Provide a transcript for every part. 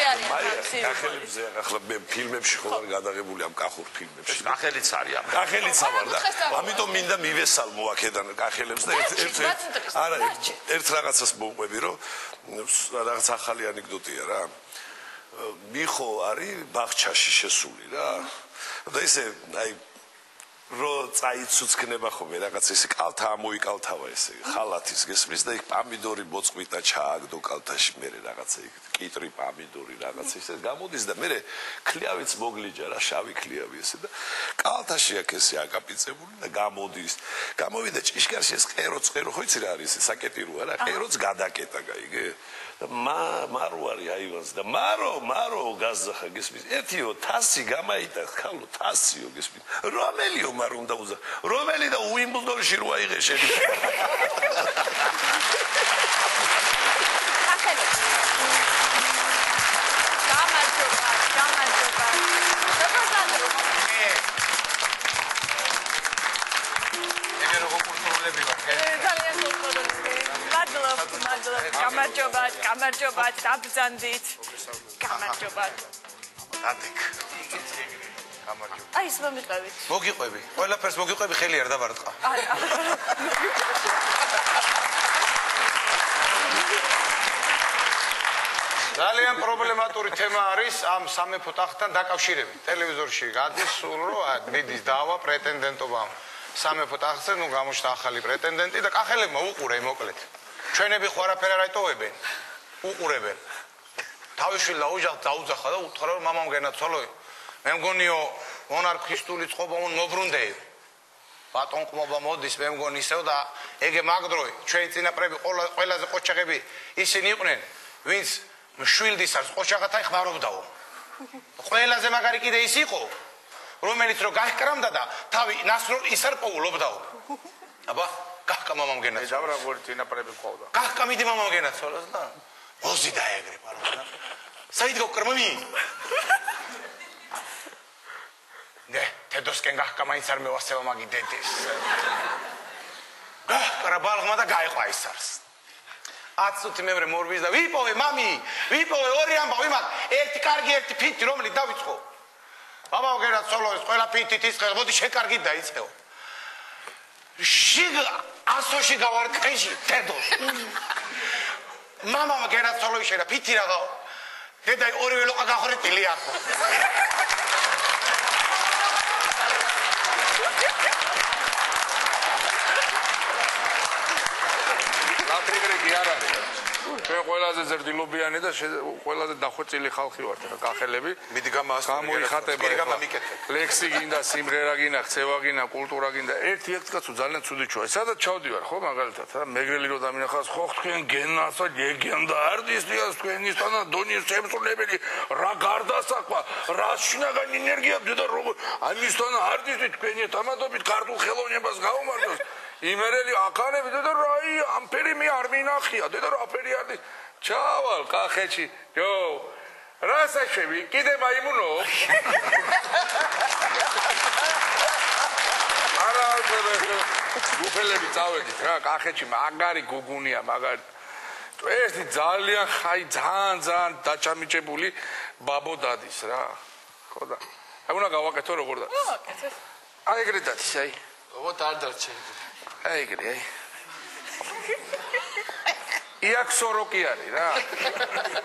კახელებზე არის კახელებზე ახლა მე ფილმებში ხო ვარ გადაღებული ამ კახურ ფილმებში კახელიც არის ამ კახელიც ვარ და ამიტომ მინდა მივესალმო აქედან კახელებს და ერთ რაღაცას მოვყვები რომ რაღაც ახალი ანეკდოტია რა მიხო არის ბაღჩაში შესული რა და ისე აი რო წაიცუცქნება ხოლმე რაღაც ესე კალთა ამოიკალთავა ესე ხალათის გესმის და იქ პამიდორი მოწყვიტა ჩააგდო კალთაში მე რაღაცა იქ კიტრი პამიდორი რაღაცა ისე გამოდის და მე ქლიავიც მოგლიჯა რა შავი ქლიავი ესე და კალთაში აქ ესე აკაპიცებული და გამოდის გამოვიდა ჭიშკარში ეს ყერო ხო იცი რა არის ეს საკეტიროა რა ყეროც გადაკეტა გაიგე და მარო არის აივანს და მარო გაზახა გესმის ერთიო თასი გამაიტა ხალო თასიო გესმის რომელიო მარო უნდა უზა რომელი და უიმბლდონში რო აიღე შენი გამარჯობათ, დაბრძანდით. გამარჯობათ. ადიქ. გამარჯობა. აი ის მომიყევით. მოგიყვები. ყველაფერს მოგიყვები, ხელი არ დავარტყა. ძალიან პრობლემატური თემა არის ამ სამეფო ტახტთან დაკავშირებით. ტელევიზორში გადის სულ რომ მიდის დავა პრეტენდენტობა სამეფო ტახტზე, ნუ გამოჩნდა ახალი პრეტენდენტი და კახელებმა უყურე მოკლედ. ჩვენები ხო არაფერ არ ეტოვებენ. უყურებენ. თავისშვილ დაუძახა და უთხრა რომ მამამ გენაცვალო. მე მგონიო მონარქისტული წყობა მობრუნდე. ბატონყმობა მოდის მე მგონი ისევ და ეგე მაგდროი ჩვენი წინაპრები ყველაზე ყოჩაღები ისინი იყვნენ ვინც მშვილდის არს ყოჩაღათა იხმარობდაო. ყველაზე მაგარი კიდე ის იყო რომელიც რო გაჰკრამდა და თავი ნასრო ისარპოულობდაო. აბა კახკა მამამ გენაცვალა. ეძავრა გორი წინაპრები ყავდა. კახკა მიდი მამამ გენაცვალას და მოზი დაეგრება რა. საიდო კრმამი. ნე, თედოსკენ კახკა მაინც არ მევასება მაგი დედის. კახკა ბალღმა და გაიყვა ის არს. აცუთი მემრე მორბის და ვიპოვე მამი, ვიპოვე ორი ამბავი მაგ ერთი კარგი ერთი ფიტი რომელიც დავიწყო. მამამ გენაცვალო ეს ყველა ფიტით ისხელ, მოდი შეკარგი დაიწყეო. შიგ ასოში გავარკეში თედოს. მამამ გენაცვალო შედა ფიტი რაღა. დედა ორივე ლოყა გახვრეტილი აქ. ლატრიგრეგი არ არის. ჩვენ ყველაზე ზრდილობიანი და ყველაზე დახვეწილი ხალხი ვართ რა კახელები. მიდი გამოიხატება ლექსი გინდა, სიმღერა გინდა, ქცევა გინდა, კულტურა გინდა. ერთი კაცო ძალიან ცუდი ჩოა. სადაც ჩავდივარ ხო მაგალითად რა მეგრელი რო დამინახავს ხო თქვენ გენასა ლეგენდა არტისტია თქვენისთანა დონის შემსრულებელი რა გარდასაკვა რა შინაგანი ენერგია და როგორ ამისთანა არტისტი თქვენი თამადობით ქართულ ხელოვნებას გაუმარჯოს იმერელი აკანები და რაი ამფერი მე არ მინახია და რაფერი არის ჩავალ კახეთში ჯო რასაშვები კიდე მაიმუნო არა გუფელები წავედით რა კახეთში მაგარი გუგუნია მაგარი ერთი ძალიან ხაი ძალიან დაჭამიჭებული ბაბო დადის რა ხო და აი უნდა გავაკეთო როგორ და გავაკეთე აი ეგრე დადის აი ო და არ დარჩენილი აი ეგრე აი იაქსოროკი არის რა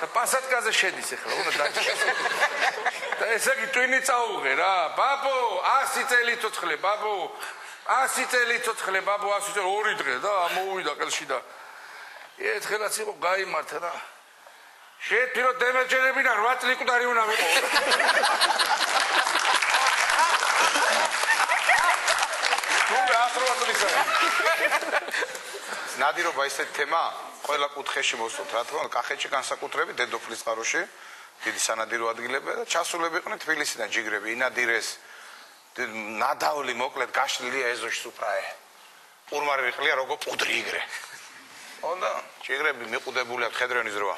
და პასატკაზე შედის ახლა უნდა დაჭის და ესე იგი ტვინი წაუღე რა ბაბო 100 წელი ცოცხლე ბაბო 100 წელი ცოცხლე ბაბო 100 წელი ორი დღე და მოვიდა ყელში და ერთხელაც იყო გაიმართა რა შეეთირო დემეჯერებინა 8 წელი მკვდარი უნდა ვიყო ნადირობა ესეთ თემა ყველა კუთხეში მოსვოთ რა თქმა უნდა კახეთში განსაკუთრებით დედოფლის წყაროში დიდი სანადირო ადგილები და ჩასულები იყვნენ თბილისიდან ჯიგრები ინადირეს ნადავლი მოკლედ გაშლილია ეზოში სუფრაე პურმარი ყლია როგორ პუდრი იგრე onda ჯიგრები მიყუდებული აქვს ხედრენის რვა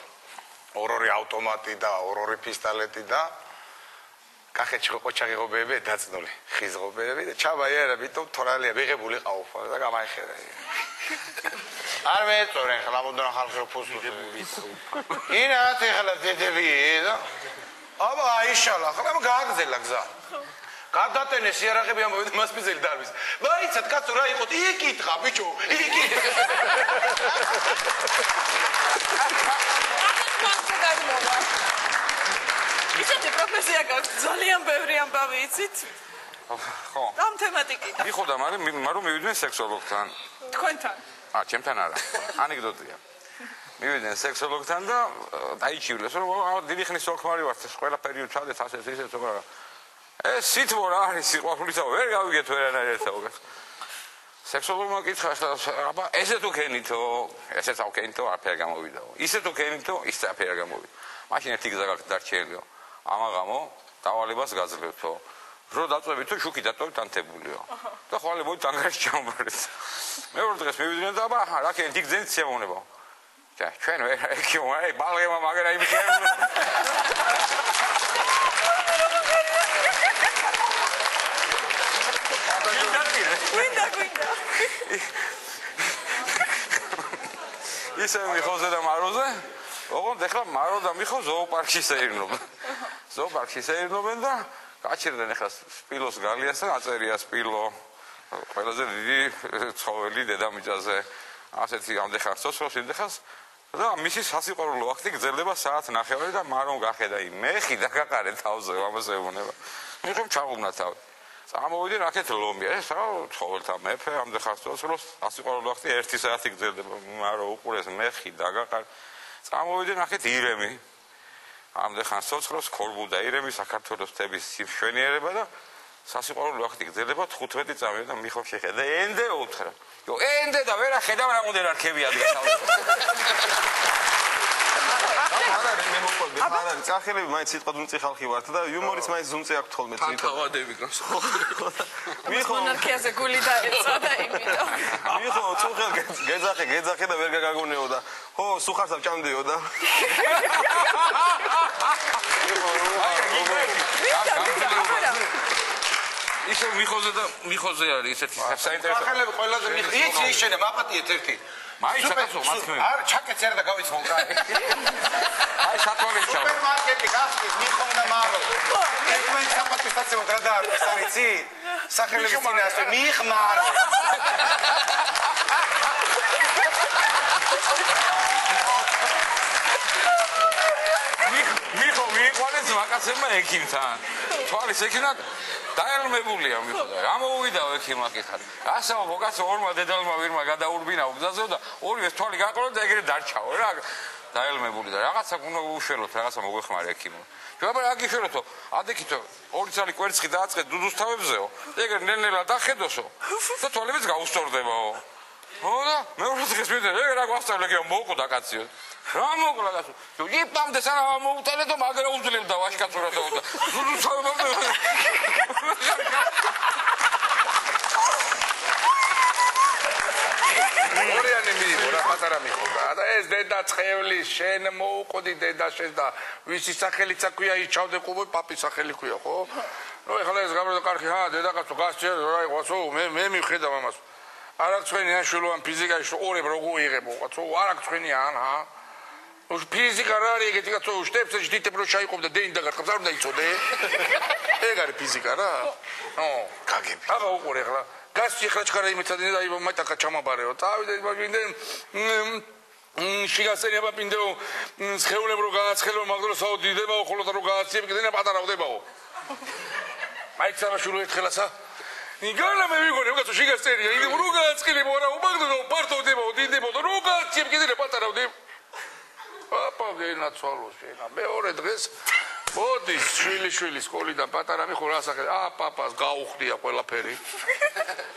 ორ-ორი ავტომატი და ორ-ორი პისტოლეტი და კახეთში ყოჩაღი ღობეები დაწნული ხის ღობეები და ჩაბაიერა ვიტო თორალია ვიღებული ყავ და გამაიხედა არ მეწორენ ხლა მოდრონ ხალხი რო ფუსლოს. ინათ ეხლა დედები და აბა აიშალა ხლა გააგზელა გზა. გადატენე სიარაღები ამოვიდა მასპინძელი დარბის. მაიცად კაცო რა იყო? იკითხა ბიჭო, იკითხა. ისეთი პროფესია გაქვს, ძალიან ბევრი ამბავი იცით? ხო. ამ თემატიკიდან. მიხოდა, მაგრამ მივიდნენ სექსოლოგთან. თქვენთან? ჩემთან არა. ანეკდოტია. მივიდნენ სექსოლოგთან და დაიჭირეს, რომ დიდი ხნის ოქმარი ვარ, ყველაფერი უჩადეთ, ასეც ისეც რა. ეს სითბო რა არის სიყვარულისა, ვერ გავიგეთ ვერანაირად საუბარს. სექსოლოგმა კითხა, აბა ესე თუ ქენითო, ესე თუ ქენითო, არაფერი გამოვიდაო. ისე თუ ქენითო, ისე არაფერი გამოვიდა. მაშინ ერთი გზა გაქვს დარჩენილიო. ამაღამო დავალებას გაძლევთო. რო დაწვევითო შუქი დატოვით ანთებულიო. და ხვალე მოდი ანგარიში ჩამოვარეთ. მეორე დღეს მივიდნენ და აბა რა ქენ დიდ გზენით შემოვნებო. ჩვენ ვერ ეკიო, აი ბალღემა მაგერა იმიქენ. გვინდა. ისე მიხოზე და მაროზე, ოღონდ ეხლა მარო და მიხო ზოოპარკში შეირნობენ. ზოოპარკში შეირნობენ და გაჩერდნენ ეხლა სპილოს გალიას და აწერია სპილო. ყველაზე დიდი ცხოველი დედამიწაზე. ასეთი ამდე ხარ სოციალს ინდეხას და მისი სასიყვარულო ვახტი გრძელდება საათ ნახევარი და მარომ გახედა იმ მეხი და გაყარე თავზე ამას ეუბნება. მიხომ ჩაღუბნა თავი. ამოვიდი რაკეთ ლომია ეს რა ცხოველთა მეფე ამდე ხარ სოციალს სასიყვარულო ვახტი 1 საათი გრძელდება. მარო უყურეს მეხი და გაყარე. ამოვიდი რაკეთ ირემი. ამდე ხარ სოციალს ქორბუ და ირემი საქართველოს თების სიმშვენიერება და სასიყვარულო ვახტი გრძელდება 15 წამი და მიხო შეხედა ენდე უთხრა. იო ენდე და ვერა ხედავ რამოდენ არქები ადგა თავზე. მე მოყვები, მაგრამ წახელები მაინც სიტყვა ძუნწი ხალხი ვართ და იუმორიც მაინც ძუნწი აქვს თოლმე თვითონ. თავადები გასახო. მიხო მონარქიაზე გული დაეცა და იმითო. მიხო წუხელ გეძახე და ვერ გაგაგონეო და ხო სუხარსა ჭამდიო და ისე მიხოზე არის ესეთი საინტერესო. ახალები ყველაზე იცი ისინი მაპატიეთ ერთი. მაინც აკაცო მათქმე. არ ჩაკეც არა და გავიცმო კაი. აი სათვალე ჩავა. სუპერმარკეტი გახსნის მიხომ და მარო. მე საპატისტაციო რა დაარქვეს არიცი? სახელების წინაშე მიხმარო. მიხო მიყვანეს ვაკაცებმა ექიმთან. თვალის ექიმთან დაელმებულია მიხო და ამოვიდაო ექიმმა კითხა. ასაო ვაკაცო ორმა დედალმა ვირმა გადაურბინაო გზაზეო და ორივეს თვალი გაყოლო და ეგრე დარჩაო რა. დაელმებული და რაღაცა უნდა უშველოთ, რაღაცა მოგვეხმარე ექიმო. შეიძლება რა გიშველოთო, ადექითო ორი წალი კვერცხი დააწყეთ დუდუს თავებზეო. ეგრე ნელ-ნელა დახედოსო და თვალებიც გაუსწორდებაო. ხო და მეორე დღეს მივიდა ეგ რა გვასწავლე კი მოუყდა კაციო. რა მოუყდა კაცო? იპამდე სანამ მოუტანე და მაგრა უძლებდა ვაშკაცურა და დუდუს თავებზეო. ორიანი მიიღო რა პატარა მიხოდა და ეს დედა ცხევლის შენ მოუყდი დედა შენ და ვისი სახელიც აქვია იჩავდე ყუბი პაპის სახელი ქვია ხო? ნუ ეხლა ეს გამროდა კარგი ჰა დედაკაცო გასჭერ რა იყოსო მე მიხედავ ამას არ აქვს თქვენი ანშულოვან ფიზიკაში ორებ როგორ იღებო კაცო არ აქვს თქვენი ან ჰა უშ ფიზიკა რა არის ეგეთი კაცო შტეპსში დიტებ რო ჩაიყოფდა დენ და გაყავს არ უნდა იცოდე ეგ არის ფიზიკა რა ნო გაგები აბა უყურე ეხლა გასჭი ეხლა ჩქარა იმეთადი და აი მათაკა ჩამაბარეო წავიდე მაგინდე შიგასენება პინდეო სხეულებ რო გააცხელო მაგდრო საუდიდებაო ხოლო და რო გააციებ კიდენა პატარავდებაო აი ცამაშულო ერთხელასა ნიგალა მე ვიგონე უკაცო შიგასწერია იგი რო გააცხელებო რა მაგდრო პარტოვდებაო დიდებო და რო გააციებ კიდენა პატარავდებ აპა გენაცვალო შენა მეორე დღეს მოდის შვილი სკოლიდან პატარა მიხო რა სახე პაპას გაუხდია ყველაფერი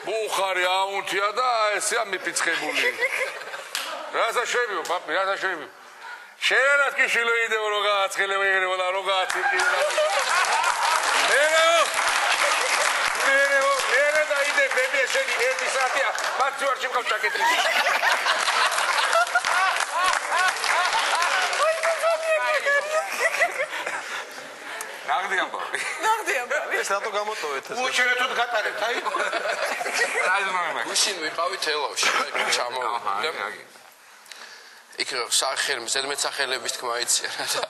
ბუხარი აუნთია და ესე ამიფიცხებული რასა შევიო პაპი რასა შევიო შენაც კი შილოიდეო რო გააცხელებო ეგრეო და რო გააციებ მერე და იდე ბებია შენი 1 საათია მათი ვარ შემკავ ჩაკეტილი ნაღდი ამბავი. ნაღდი ამბავი. ეს რატო გამოტოვეთ ეს? უჩერეთოდ გატარებთ, აი. აი მაგ. გუშინ ვიყავით ელავში, ჩამოვიდა. იქ სახელი, ზედმეტ სახელების თქმა იციან და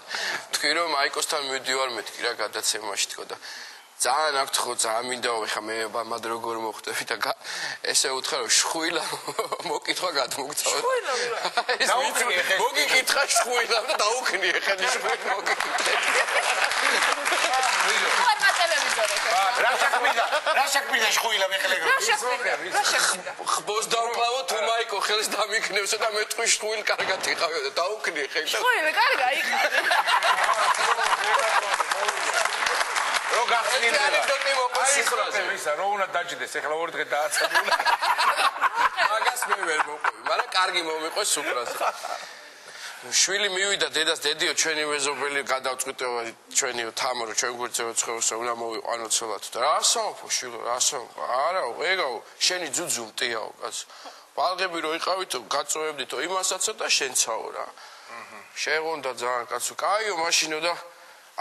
თქვი რომ მაიკოსთან მივდივარ მეთქი რა გადაცემაში თქო და ძალიან აქვთ ხო ძალიან მინდაო ხა მე მად როგორ მოხვდები და ესე უთხრა რომ შხუილა მოკითხვა გადმოგწავა. შხუილა რა? მოგიკითხა შხუილა და დაუქნიე ხელი შხუილა მოგიკითხე. რა საქმეა შხუილა მეხლეგო? რა საქმეა? ხბოს დავკლავო თუ მაიკო ხელს დამიქნევსო და მე თქვი შხუილი კარგად იყავიო და დაუქნიე ხელი. შხუილი კარგა იყავი. რო გახსნილია. ისა რო უნდა დაჭდეს ეხლა ორი დღე დააცადულა. მაგას მე ვერ მოყვი, მაგრამ კარგი მომიყვეს სუფრაზე. შვილი მივიდა დედას დედიო ჩვენი მეზობელი გადავწყვიტევა ჩვენი თამარო ჩვენ გვერდზე ცხოვრობსა უნდა მოვიყვანო ცოლად და რა საუბრო შვილო რა საუბრო არა ეგაო შენი ძუძუ მტიაო კაცო ბალღები რო იყავითო გაწოვებდითო იმასაცო და შენცაო რა შეღონდა ძალიან კაცო კაიო მაშინო და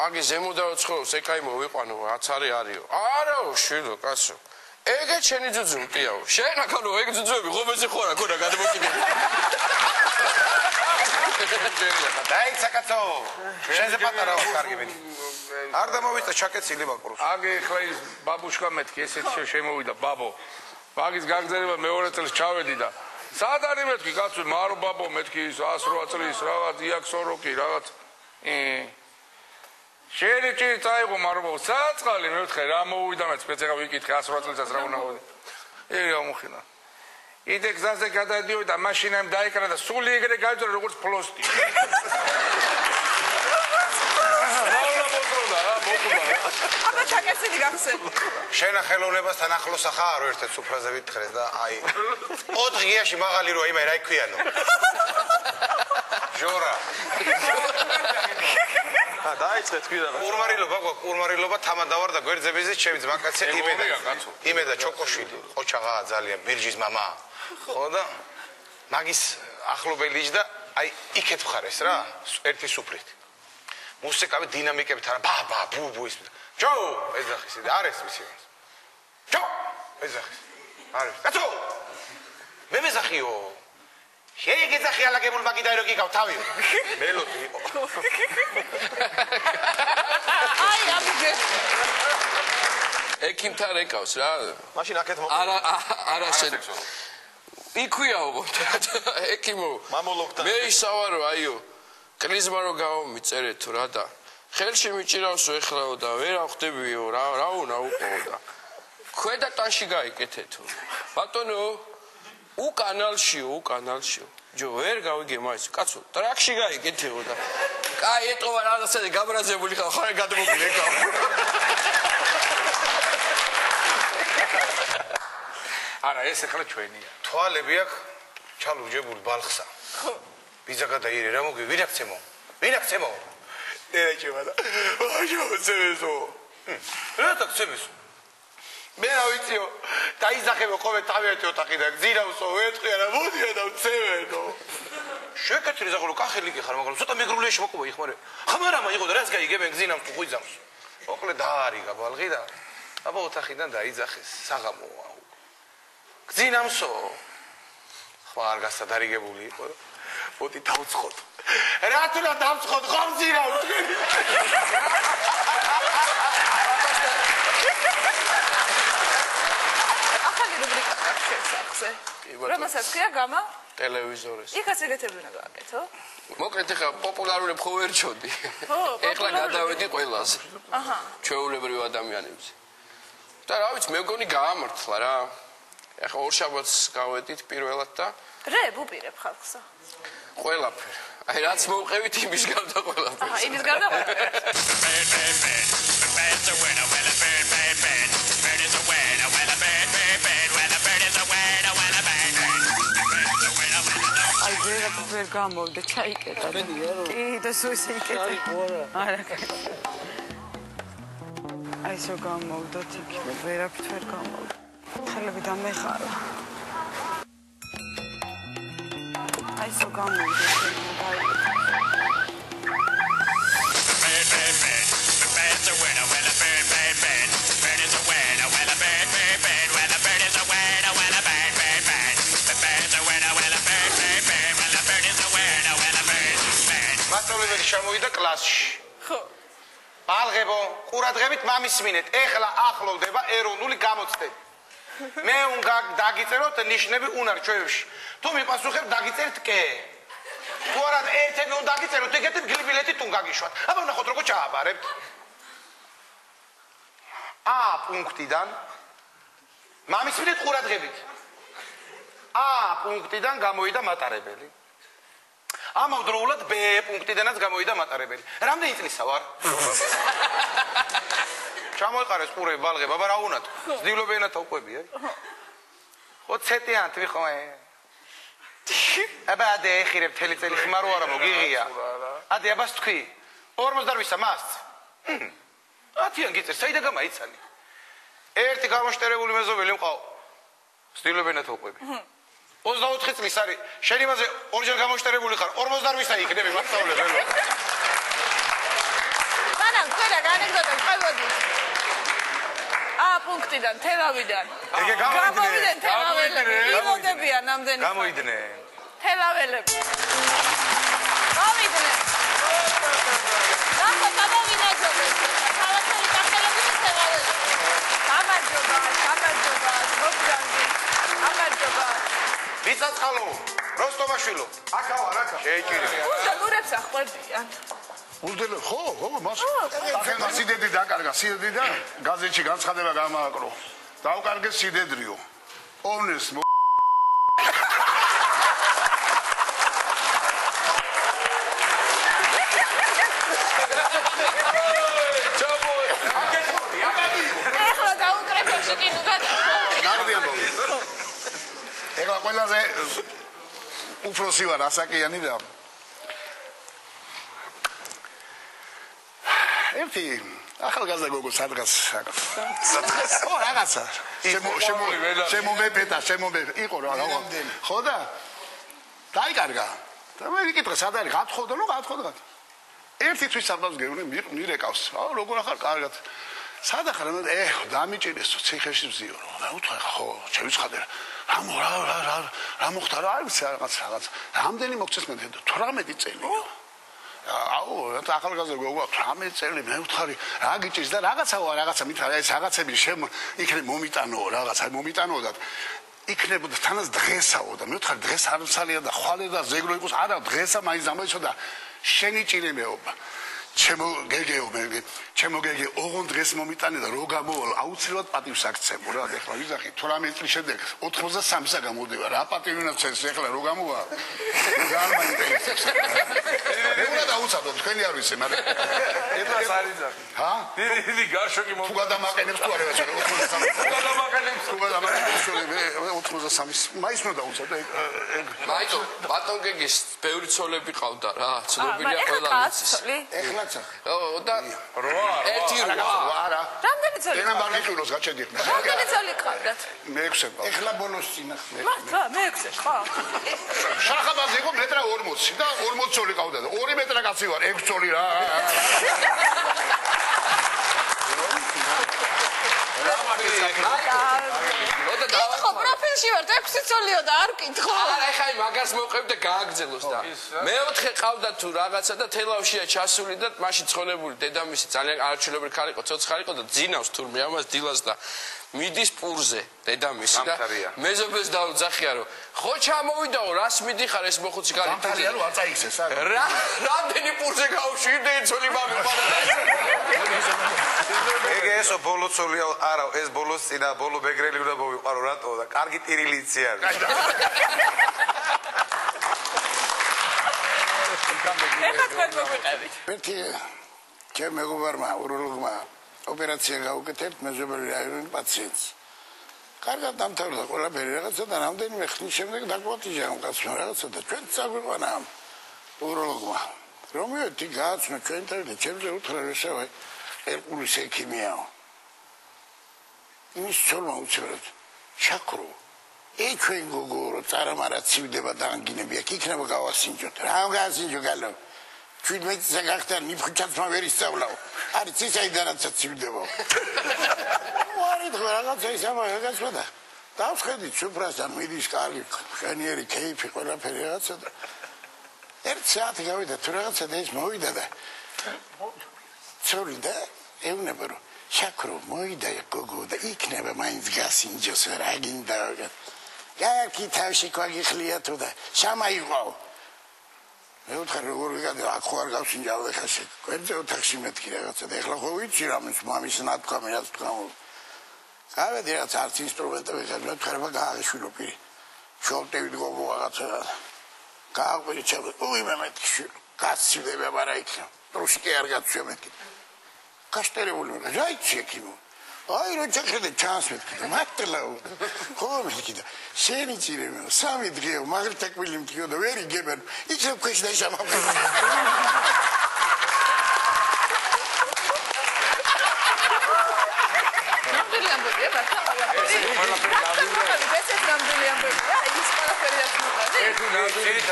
აგი ზემოდაო ცხოვრობს ეკაი მოვიყვანო რაც არის არისო არაო შვილო კაცო ეგე შენი ძუძუ მტიაო შენ ახალო ეგ ძუძუები ღობეზე ხوارა გონა გადმოკიდე დაიცა კაცო შენზე პატარა კარგი მეტი არ დამოვიწე ჩაკეცილი ბაკურს აგი ხლა ის ბაბუშკა მეთქი ესეთი შემოვიდა ბაბო ბაგის გაგზავნება მეორე წელს ჩავედი და სად არის მეთქი კაცო მარო ბაბო მეთქი 108 წლის რაღაც იაქსოროკი რაღაც შენი ჭი წაიღო მარო ბაბო საწყალი მეთქე რა მოვიდა მე სპეციალურად ვიკითხე 108 წელსაც რა უნდა მოვიდა ეგ ამოხინა იდე გზაზე გადადიოდი და მაშინამ დაიკრა და სული ეგრე გაიწვია როგორც ფლოსტი. აბა ჩაკეცილი გახსენ. შენა ხელოვნებასთან ახლოს ახარ ერთ-ერთ სუფრაზე ვითხრეს და აი 4 ღიაში მაღალი რო იმე რა იქვიანო. ჟორა. დაიწყე თქვი რა. ურმარილობა გვაქვს, ურმარილობა თამადავარ და გვერდზებიზით ჩემი ძმაკაცი იმედა ჩოკოშვილი, ყოჩაღა ძალიან ბირჟის мама. ხო და მაგის ახლობელი და აი იქეთ მხარეს რა, ერთი სუფრით. მუსიკავი დინამიკებით არა, ბაბა, ბუბუ ის. ჯო, ეძახის და არის მისი. ჯო, ეძახის. არის. კაცო! მე მეზახიო. შეგეძახი ალაგებულ მაგიდაი რო გიგავ თავიო. მელოდი იყო. აი ამიგე. ექიმთან ეკავს რა. მაშინ აქეთ მოყვა. არა შენ. იქვიაო ექიმო. მამოლოგთან. მე ისავარო აიო. კლიზმა რო გავმიწერეთ თუ რა და ხელში მიჭირავსო ეხლაო და ვერ ახვდებიო რა უნდა უყო და ქვედა ტანში გაიკეთე თუ ბატონო უკანალშიო ჯო ვერ გავიგე მაინც კაცო ტრაქში გაიკეთეო და კაი ეტყობა რაღაცა გაბრაზებული ხარ ხარ გადმოგილე კა არა ეს ახლა ჩვენია თვალები აქ ჩალურჯებული ბალხსა ხო ვიზა გადაირე რა მოგი ვინაქცემო ერაჭება და აჯოცებესო რა თქცებესო მე რა ვიციო დაიზახებო ყოველ თავიანთი ოთახი და გზირავსო ვეთყი არა მოდია და ვცევენო შეკეთილი ზაღლო კახელი კი ხარ მაგრამ ცოტა მეგრულიაში მოყვა იხმარე ხამარამა იყო და რას გაიგებენ გზინავს თუ ხვიძავს ოკლე დაარიგა ბალღი და აბა ოთახიდან დაიძახეს საღამოა გზინავსო ხმა არ გასადარიგებული იყო მოდი დავცხოთ რა თუ რა დავცხოთ ხომ გზინავ ახალი რუბრიკა აქვს შესახზე რომელსაც ქვია გამა ტელევიზორის იქაც ეგეთები უნდა გააკეთო მოკლედ ახლა პოპულარული ხო ვერ ჩოდი ეხლა გადავედი ყველაზე აჰა ჩვეულებრივ ადამიანებზე და რა ვიცი მე მგონი გაამართლა რა ახლა ორშაბათს გავედით პირველად და რე ვუპირებ ხალხსა ყველაფერ აი რაც მოვყევით იმის გარდა ყველაფერს აჰა იმის გარდა აი ვერ გამოვიდა ჩაიკეტა კი და სუსი იკეტა არა აი შო გამოვდა თიქი ვერაფრით ვერ გამოვდა ხელები დამეხარა აი შო გამოვიდა წელი შემოვიდა კლასში. ხო. ბალღებო, ყურადღებით მამისმინეთ. ეხლა ახლოვდება ეროვნული გამოცდები. მე უნდა დაგიწეროთ ნიშნები უნარჩვევებში. თუ მიპასუხებ დაგიწერთ კე. თუ არა ერთები უნდა დაგიწეროთ, ეგეთი გილბილეთი თუ გაგიშვათ. აბა ნახოთ როგორ ჩააბარებთ. A პუნქტიდან მამისმინეთ ყურადღებით. A პუნქტიდან გამოვიდა მატარებელი. ამავდროულად B პუნქტიდანაც გამოვიდა მატარებელი. რამდენი წლისა ვარ? ჩამოიყარეს ყურები ბალღებ, აბა რა უნდა თქვა? ზდილობენათა უყვები, აი. ხო ცეტიან თვიხო. აბა ადე ეხირებ თელი წელი ხმარო არა მოგიღია. ადე აბას თქვი. 48-ისა მას. 10-იან გიწერ, საიდან გამაიცანი? ერთი გამოშტერებული მეზობელი მყავ. ზდილობენათა უყვები. 24 წლის არის. შენ იმაზე ორჯერ გამოშტერებული ხარ. 48-ისა იქნები მასწავლებელი. მანამ თქვენ ანეკდოტა მყავდი. A პუნქტიდან თელავიდან. ეგე გამოვიდნენ. თელაველები. იმოდებიან ამდენი. გამოიდნენ. თელაველები. გამოვიდნენ. ნახო გამოვინაძობენ. თავათელი კახელები თელაველები. გამარჯობა, გამარჯობა, მოგდანგი. გამარჯობა. ვიცაცხალო, როსტომაშვილო. აქა ვარ, აქა. შეიჭირე. უშენურებს ახვევიან. უდელო ხო მას ახლა სიდედი დაკარგა სიდედი და გაზეთში განცხადება გამააკრო დაუკარგეს სიდედრიო ოვნეს ეხლა დაუკრეფოში კი ნუ ეხლა ყველაზე უფროსი ვარ ასაკიანი და ერთი ახალგაზრდა გოგო სადღაც ო რაღაცა შემომეპეთა იყო რა ხო და დაიკარგა და მე ვიკითხე სად არის გათხოვდა ერთი თვის სადღაც გეუბნე მირეკავს როგორ ახარ კარგად სად ახარ დამიჭირესო ციხეში ვზიო რა უთხრა ხო შევიცხადე რა მოხდა რა არის რაღაც რამდენი მოგცეს მე 18 წელი აუ ახალგაზრდა გოგო 18 წელი მე ვთხარი რა გიჭირს და რაღაცა მითხრა ეს რაღაცები იქნებ მომიტანო რაღაცა მომიტანო და იქნებოდა თანაც დღესაო და მე ვთხარი დღეს არ მსალია და ხვალე და ზეგრო იყოს არა დღესა მაინც ამოიცო და შენი ჭირემეობა ჩემო გეგე ოღონ დღეს მომიტანე და რო გამოვალ აუცილებლად პატივს აქცევ რა ეხლა ვიზახი 18 წლის შემდეგ 83-ისა გამოდივა რა პატივი უნდა წეს ეხლა რო გამოვა რა მაინტერესებს რა დაუცადო თქვენი არ ვიცი მაგრამ ეხლა სარიძახი ჰა დიდი გარშოკი თუ გადამაყენებს თუ არა 83 მაის უნდა დაუცადო მაიტო ბატონ გეგის ბევრი ცოლები ყავდა რა ცნობილია ყველა ეხლაც და ერთი არა რამდენი წელი დენა ბარგიტულოს გაჩედი რამდენი წელი ყავდათ მეექვსე ეხლა ბოლოს წინახ მართლა მეექვსე ხო შახაბაზე იყო მეტრა 40 და 40 წოლი ყავდა და 2 მეტრა კაცი ვარ 6 წოლი რა ხო პროფილში ვარ 6 წოლიო და არ ვკითხო არა ეხა მაგას მოვყევ და გააგზელოს და მეოთხე ყავდა თუ რაღაცა და თელავშია ჩასული და მაშინ ცხონებული დედამისი ძალიან არჩილობრი ხარ იყო ცოცხალი იყო და ძინავს თურმე ამას დილას და მიდის პურზე დედამისი და მეზობელს დაუძახია რომ ხო ჩამოვიდაო რას მიდიხარ ეს მოხუცი კარი დამთარია რომ აწაიქცეს რა რამდენი პურზე გავშვიდე ცოლი მამიყარა ეგ ესო ბოლო ცოლია არა ეს ბოლოს წინა ბოლო ბეგრელი უნდა მოვიყვარო რატო და კარგი ტირილიცი არის ეხლა თქვენ მოგვიყევით ერთი ჩემ მეგობარმა უროლოგმა ოპერაცია გაუკეთებთ მეზობელი რაიონის პაციენტს კარგად დამთავრდა ყველაფერი რაღაცა და რამდენიმე ხნის შემდეგ დაგვატიჟა ამ კაცმა რაღაცა და ჩვენ წაგვიყვანა უროლოგმა რომიოთი გააცნო ჩვენთან და ჩემზე უთხრა ესაა ერყულის ექიმიაო იმის ცოლმა უცებად ჩაკრო ჩვენ გოგო რო წარამარა ცივდება და ანგინები აქ იქნება გავასინჯოთ რა გავასინჯო გალო 17 წელი გახდა ნიფხუჩაცმა ვერ ისწავლაო არის ცისაიდანაც ცივდება ვარი თუ რაღაცა ისამა რაღაცა და დავხედი სუფრასთან მიდის კარგი შენიერი кейფი ყველაფერი რაღაცა და ერთ საათი გავიდა თუ რაღაცა და ის მოვიდა და ცოლი და ეუბნება რომ შაქრო მოიდა გოგო და იქნება მაინც გასინჯოს რა გინდა გააკი თავში გვაგიხლია თუ და შამა იყო მე ვთქარ როგორ ვიგადე აქ ხო არ გავსინჯავ ეხლა შე გვერდზე ოთახში მეთქი რაღაცა და ეხლა ხო ვიცი რა მამის ნათქვამი რაც თქვა გავედი რაღაც არც ინსტრუმენტები ხარ ხარება გააღიშვილო პირი შორტები გოგო რაღაცა გააღვიძე ჩემ უი მე მეთქი გასცილდება არა იქ პრუსკი არ გაცვია მეთქი კაშტერებული ვარ რაიცი ეკინო აი რო ჩახედე ჩანს მეთქი და მართლა ხო მეთქი და შენი წირემო სამი დღეო მაგრთა კვილი მткиო და ვერ იგებენ იქნებ ქვეშ და შამაფ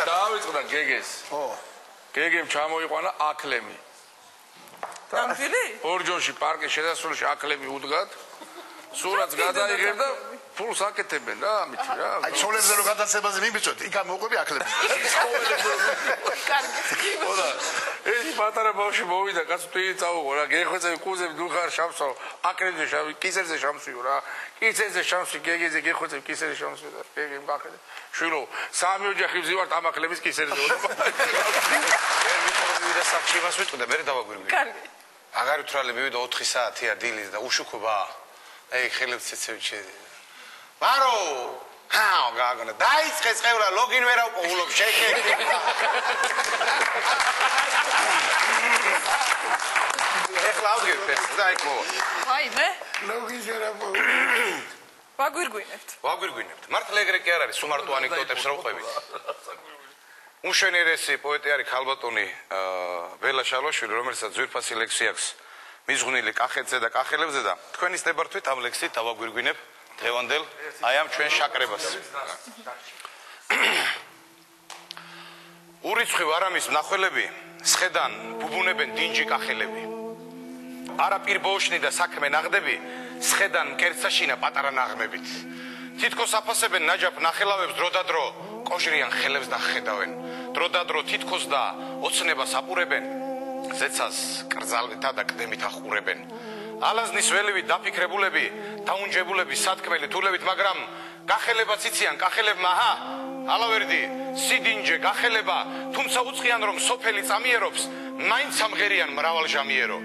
დავიწყდა გეგეს. ხო. გეგემ ჩამოიყვანა აკლემი. ნამდვილი? ორჯონში პარკის შესასვლელში აკლემი უდგათ. სურათს გადაიღებ და ფულს აკეთებენ რა, ამითი რა. აი ცოლებზე რო გადაცემაზე მიმიწვეთ, იქ ამოყვები აკლები. კარგი. ხოდა ეს პატარა ბავშვი მოვიდა, კაც თვილი წაუღო რა, გეხვეწები კუზები დუხარ შავსო, აკრებზე შავი, კისერზე შავსიო რა. კისერზე შავსი, გეგეზე გეხვეწები კისერზე შავსიო და გეგემ გახედე. შვილო, სამი ოჯახი ვზივართ ამ აკლების კისერზე. მე მიყოლები საფში მას ვიტყოდა, მე დავაგვირგვი. კარგი. აღარ უთრალე მივიდა 4 საათია დილის და უშუქობა. აი ხელებს ცეცევიჩე. ბარო! ჰაო, გაგონა. დაიწყე წევრა, ლოგინ ვერ აუყოლობ შექე. ეხლა ავდგეთ და იქო. აი მე? ლოგინ ვერ აუყოლობ. ვაგვირგვინებთ. ვაგვირგვინებთ. მართლა ეგრე კი არ არის, სუმარტო ანეკდოტებს რა ვყვებით. უშენიერესი პოეტი არის ქალბატონი ბელა შალოშვილი, რომელსაც ძვირფასი ლექსი აქვს მიზღვნილი კახეთზე და კახელებზე და თქვენი სტებართვით ამ ლექსით დავაგვირგვინებ დღევანდელ აი ამ ჩვენ შაკრებას. ურიცხვი ვარამის მნახველები სხედან ბუბუნებენ დინჯი კახელები. არა პირბოშნი და საქმე ნაღდები სხედან მკერცაშინა პატარა ნაღმებით. თითქოს აფასებენ ნაჯაფ ნახელავებს დროდადრო კოჟრიან ხელებს და ხედავენ. დროდადრო თითქოს და ოცნებას აპურებენ. ზეცას კრძალვითა და კდემით ახურებენ. ალაზნის ველივით დაფიქრებულები, დაუნჯებულები, სათქმელი თულებით, მაგრამ გახელებაც იციან კახელებმა ჰა, ალავერდი, სიდინჯე გახელება, თუმცა უწყიან რომ სოფელი წამიერობს, მაინც ამღერიან მრავალჟამიერო.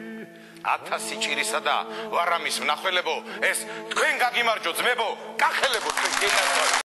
1000 ჭირისა და ვარამის მნახველებო, ეს თქვენ გაგიმარჯო ძმებო, კახელებო თქვენ გენაცვალე.